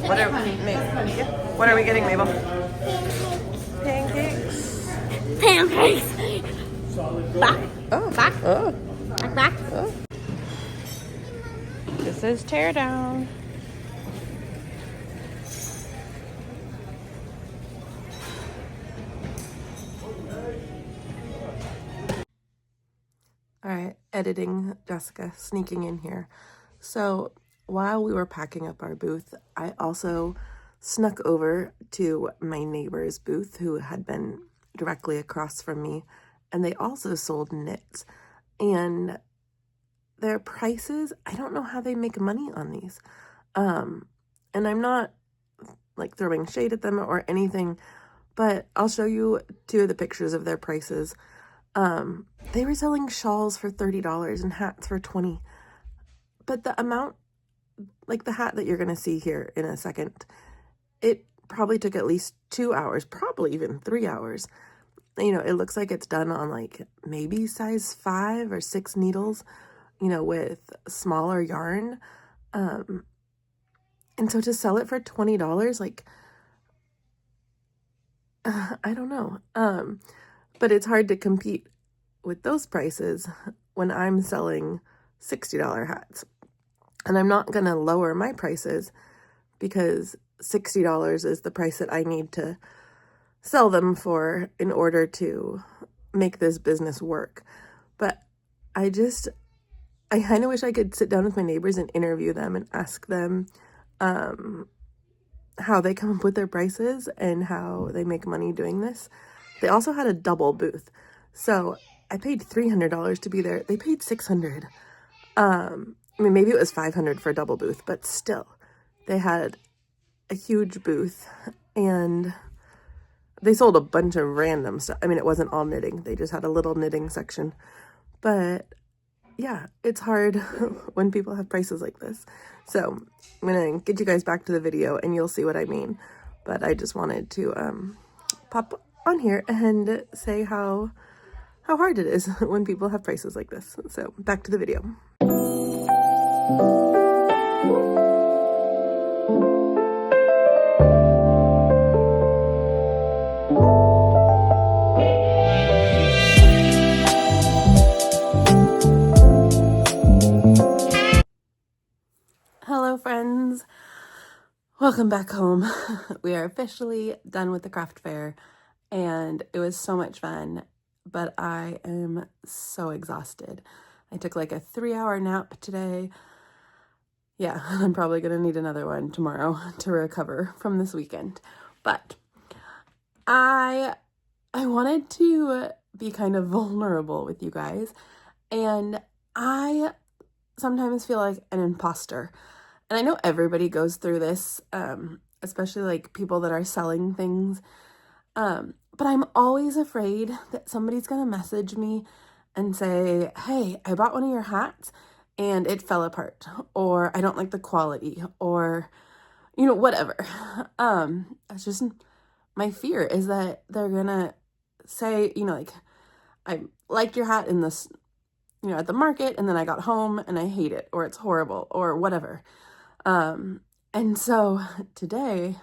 What are, what are we getting, Mabel? Pancakes. Pancakes. Back. Oh. Back. Oh. Back. Back. Oh. This is tear down. All right, editing Jessica, sneaking in here. So while we were packing up our booth, I also snuck over to my neighbor's booth who had been directly across from me, and they also sold knits. And their prices, I don't know how they make money on these. And I'm not like throwing shade at them or anything, but I'll show you two of the pictures of their prices. They were selling shawls for $30 and hats for $20. But the amount, like the hat that you're going to see here in a second, it probably took at least 2 hours, probably even 3 hours. You know, it looks like it's done on like maybe size 5 or 6 needles, you know, with smaller yarn. And so to sell it for $20, like, I don't know. But it's hard to compete with those prices when I'm selling $60 hats. And I'm not going to lower my prices because $60 is the price that I need to sell them for in order to make this business work. But I kind of wish I could sit down with my neighbors and interview them and ask them how they come up with their prices and how they make money doing this. They also had a double booth. So I paid $300 to be there. They paid $600. I mean, maybe it was $500 for a double booth, but still, they had a huge booth and they sold a bunch of random stuff. I mean, it wasn't all knitting. They just had a little knitting section. But yeah, it's hard when people have prices like this. So I'm going to get you guys back to the video and you'll see what I mean. But I just wanted to pop on here and say how hard it is when people have prices like this. So back to the video. Hello friends, welcome back home. We are officially done with the craft fair and it was so much fun, but I am so exhausted. I took like a 3-hour nap today. Yeah, I'm probably gonna need another one tomorrow to recover from this weekend. But I wanted to be kind of vulnerable with you guys, and I sometimes feel like an imposter. And I know everybody goes through this, especially like people that are selling things. But I'm always afraid that somebody's going to message me and say, hey, I bought one of your hats and it fell apart, or I don't like the quality, or, you know, whatever. It's just my fear is that they're going to say, you know, like, I liked your hat in this, you know, at the market, and then I got home and I hate it, or it's horrible, or whatever. And so today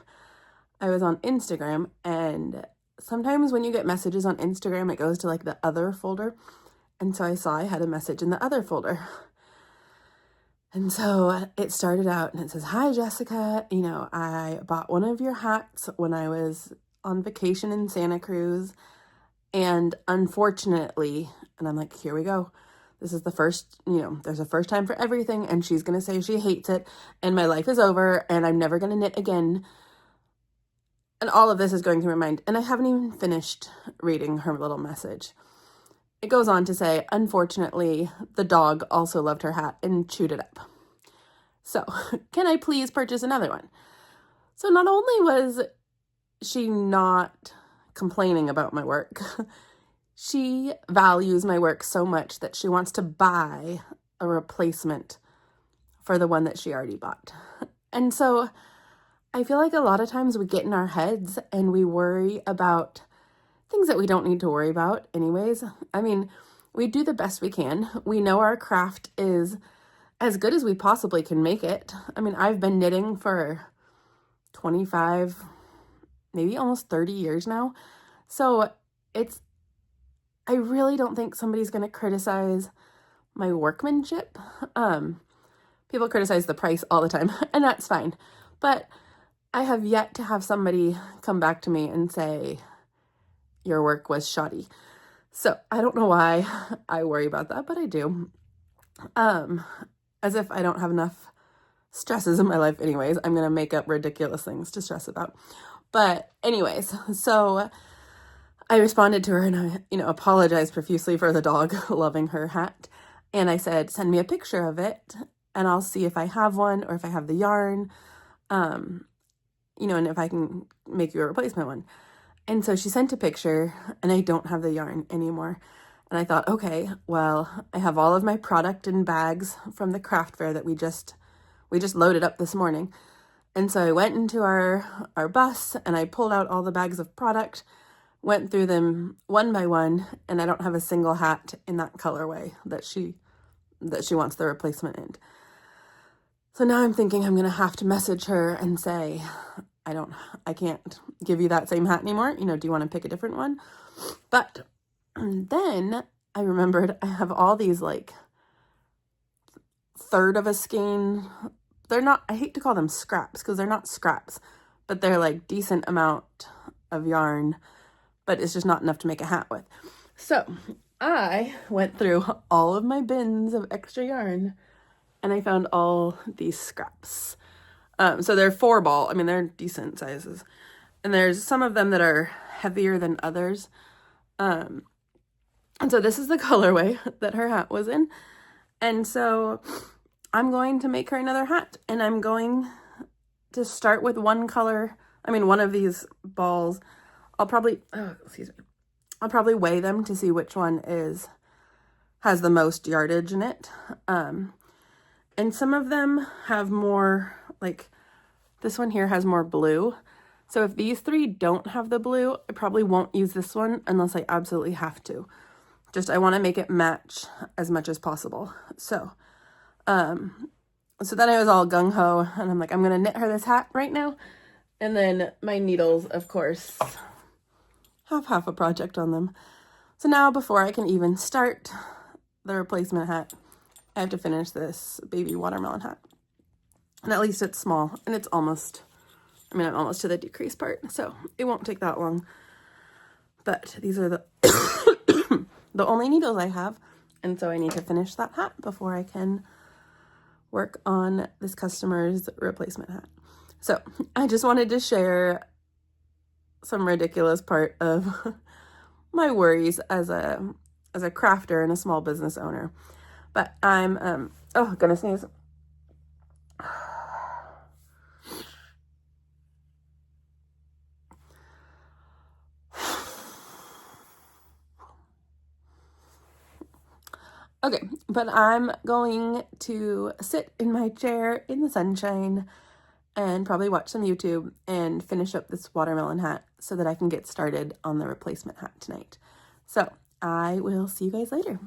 I was on Instagram, and sometimes when you get messages on Instagram, it goes to like the other folder. And so I saw I had a message in the other folder. And so it started out and it says, hi, Jessica, you know, I bought one of your hats when I was on vacation in Santa Cruz. And unfortunately, and I'm like, here we go. This is the first, you know, there's a first time for everything. And she's going to say she hates it and my life is over and I'm never going to knit again. And all of this is going through my mind. And I haven't even finished reading her little message. It goes on to say, unfortunately, the dog also loved her hat and chewed it up. So can I please purchase another one? So not only was she not complaining about my work, she values my work so much that she wants to buy a replacement for the one that she already bought. And so I feel like a lot of times we get in our heads and we worry about things that we don't need to worry about anyways. I mean, we do the best we can. We know our craft is as good as we possibly can make it. I mean, I've been knitting for 25, maybe almost 30 years now. So I really don't think somebody's going to criticize my workmanship. People criticize the price all the time, and that's fine. But I have yet to have somebody come back to me and say, your work was shoddy. So I don't know why I worry about that, but I do. As if I don't have enough stresses in my life anyways. I'm going to make up ridiculous things to stress about. But anyways, so I responded to her and I, apologized profusely for the dog loving her hat. And I said, send me a picture of it and I'll see if I have one or if I have the yarn, and if I can make you a replacement one. And so she sent a picture and I don't have the yarn anymore. And I thought, okay, well, I have all of my product in bags from the craft fair that we just loaded up this morning. And so I went into our bus and I pulled out all the bags of product, went through them one by one, and I don't have a single hat in that colorway that she wants the replacement in. So now I'm thinking I'm going to have to message her and say, I can't give you that same hat anymore. Do you want to pick a different one? But then I remembered I have all these like third of a skein. They're not, I hate to call them scraps because they're not scraps, but they're like decent amount of yarn, but it's just not enough to make a hat with. So I went through all of my bins of extra yarn and I found all these scraps. So they're 4-ball. I mean, they're decent sizes. And there's some of them that are heavier than others. And so this is the colorway that her hat was in. And so I'm going to make her another hat. And I'm going to start with one color. I mean, one of these balls. I'll probably weigh them to see which one has the most yardage in it. And some of them have more, like this one here has more blue. So if these 3 don't have the blue, I probably won't use this one unless I absolutely have to. I want to make it match as much as possible. So then I was all gung-ho and I'm like, I'm going to knit her this hat right now. And then my needles, of course, have half a project on them. So now before I can even start the replacement hat, I have to finish this baby watermelon hat. And at least it's small and it's almost, I'm almost to the decrease part, so it won't take that long. But these are the the only needles I have, and so I need to finish that hat before I can work on this customer's replacement hat. So I just wanted to share some ridiculous part of my worries as a crafter and a small business owner. But I'm oh, gonna sneeze. Okay, but I'm going to sit in my chair in the sunshine and probably watch some YouTube and finish up this watermelon hat so that I can get started on the replacement hat tonight. So I will see you guys later.